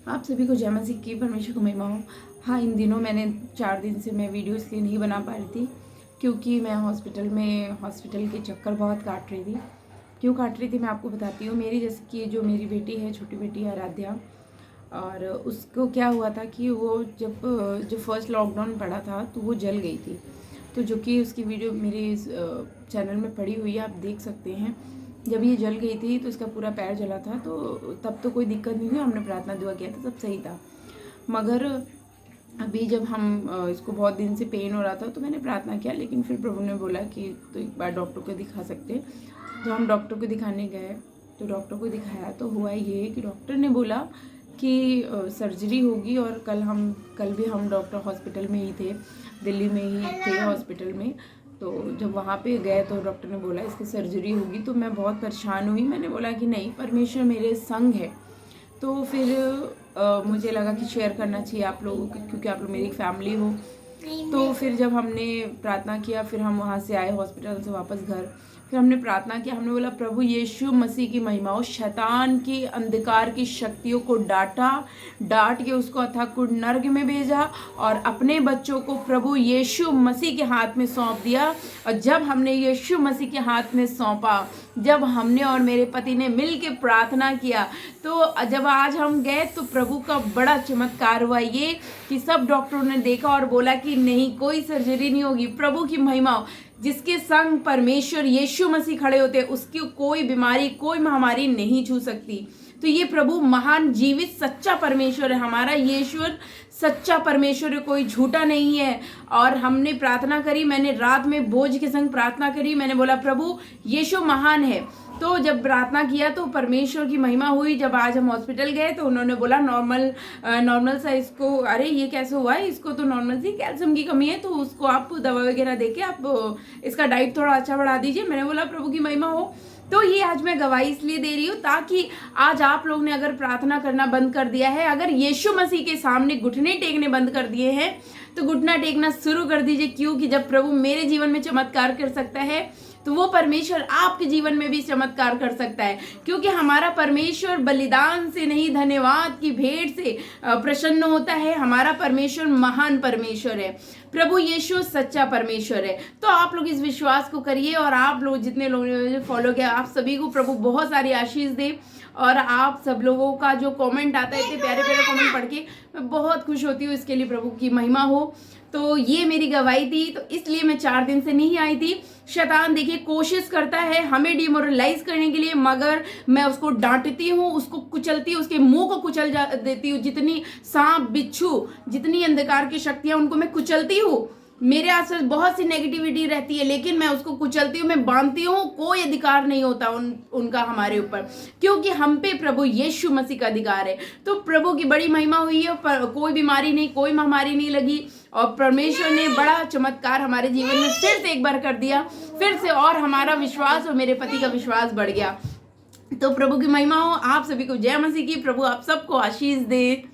आप सभी को जय मसीह की, परमेश्वर को महिमा हो। हाँ, इन दिनों मैंने 4 दिन से मैं वीडियो इसलिए नहीं बना पा रही थी क्योंकि मैं हॉस्पिटल के चक्कर बहुत काट रही थी। क्यों काट रही थी मैं आपको बताती हूँ। मेरी जैसे कि जो मेरी बेटी है, छोटी बेटी है आराध्या, और उसको क्या हुआ था कि वो जब फर्स्ट लॉकडाउन पड़ा था तो वो जल गई थी। तो जो कि उसकी वीडियो मेरे चैनल में पड़ी हुई है, आप देख सकते हैं। जब ये जल गई थी तो इसका पूरा पैर जला था, तो तब तो कोई दिक्कत नहीं हुई, हमने प्रार्थना दुआ किया था, सब सही था। मगर अभी जब हम इसको बहुत दिन से पेन हो रहा था तो मैंने प्रार्थना किया, लेकिन फिर प्रभु ने बोला कि तो एक बार डॉक्टर को दिखा सकते। जब हम डॉक्टर को दिखाने गए तो डॉक्टर को दिखाया तो हुआ ये कि डॉक्टर ने बोला कि सर्जरी होगी। और कल भी हम डॉक्टर हॉस्पिटल में ही थे, दिल्ली में ही थे हॉस्पिटल में। तो जब वहाँ पे गए तो डॉक्टर ने बोला इसकी सर्जरी होगी। तो मैं बहुत परेशान हुई, मैंने बोला कि नहीं, परमेश्वर मेरे संग है। तो फिर मुझे लगा कि शेयर करना चाहिए आप लोगों को, क्योंकि आप लोग मेरी फैमिली हो। तो फिर जब हमने प्रार्थना किया, फिर हम वहाँ से आए हॉस्पिटल से वापस घर, फिर हमने प्रार्थना किया। हमने बोला प्रभु यीशु मसीह की महिमा हो, शैतान की अंधकार की शक्तियों को डांट के उसको अथाकुंड नर्क में भेजा और अपने बच्चों को प्रभु यीशु मसीह के हाथ में सौंप दिया। और जब हमने यीशु मसीह के हाथ में सौंपा, जब हमने और मेरे पति ने मिल के प्रार्थना किया, तो जब आज हम गए तो प्रभु का बड़ा चमत्कार हुआ ये कि सब डॉक्टरों ने देखा और बोला कि नहीं, कोई सर्जरी नहीं होगी। प्रभु की महिमा हो। जिसके संग परमेश्वर यीशु मसीह खड़े होते, उसकी कोई बीमारी, कोई महामारी नहीं छू सकती। तो ये प्रभु महान जीवित सच्चा परमेश्वर है। हमारा यीशुर सच्चा परमेश्वर है, कोई झूठा नहीं है। और हमने प्रार्थना करी, मैंने रात में बोझ के संग प्रार्थना करी। मैंने बोला प्रभु यीशु महान है। तो जब प्रार्थना किया तो परमेश्वर की महिमा हुई। जब आज हम हॉस्पिटल गए तो उन्होंने बोला नॉर्मल सा इसको, अरे ये कैसे हुआ है, इसको तो नॉर्मल सी कैल्शियम की कमी है, तो उसको आप दवा वगैरह देके आप इसका डाइट थोड़ा अच्छा बढ़ा दीजिए। मैंने बोला प्रभु की महिमा हो। तो ये आज मैं गवाही इसलिए दे रही हूँ ताकि आज आप लोग ने अगर प्रार्थना करना बंद कर दिया है, अगर यीशु मसीह के सामने घुटने टेकने बंद कर दिए हैं, तो घुटना टेकना शुरू कर दीजिए। क्योंकि जब प्रभु मेरे जीवन में चमत्कार कर सकता है तो वो परमेश्वर आपके जीवन में भी चमत्कार कर सकता है। क्योंकि हमारा परमेश्वर बलिदान से नहीं, धन्यवाद की भेंट से प्रसन्न होता है। हमारा परमेश्वर महान परमेश्वर है, प्रभु यीशु सच्चा परमेश्वर है। तो आप लोग इस विश्वास को करिए, और आप लोग जितने लोगों ने फॉलो किया, आप सभी को प्रभु बहुत सारी आशीष दे। और आप सब लोगों का जो कमेंट आता है, इतने प्यारे प्यारे कमेंट पढ़ के मैं बहुत खुश होती हूँ। इसके लिए प्रभु की महिमा हो। तो ये मेरी गवाही थी, तो इसलिए मैं 4 दिन से नहीं आई थी। शैतान देखिए कोशिश करता है हमें डिमोरलाइज करने के लिए, मगर मैं उसको डांटती हूँ, उसको कुचलती हूँ, उसके मुंह को कुचल देती हूँ। जितनी सांप बिच्छू, जितनी अंधकार की शक्तियां, उनको मैं कुचलती हूँ। मेरे आसपास बहुत सी नेगेटिविटी रहती है, लेकिन मैं उसको कुचलती हूँ, मैं बांधती हूँ। कोई अधिकार नहीं होता उनका हमारे ऊपर, क्योंकि हम पे प्रभु यीशु मसीह का अधिकार है। तो प्रभु की बड़ी महिमा हुई है, पर कोई बीमारी नहीं, कोई महामारी नहीं लगी। और परमेश्वर ने बड़ा चमत्कार हमारे जीवन में फिर से एक बार कर दिया, फिर से, और हमारा विश्वास और मेरे पति का विश्वास बढ़ गया। तो प्रभु की महिमा हो। आप सभी को जय मसीह की। प्रभु आप सबको आशीष दे।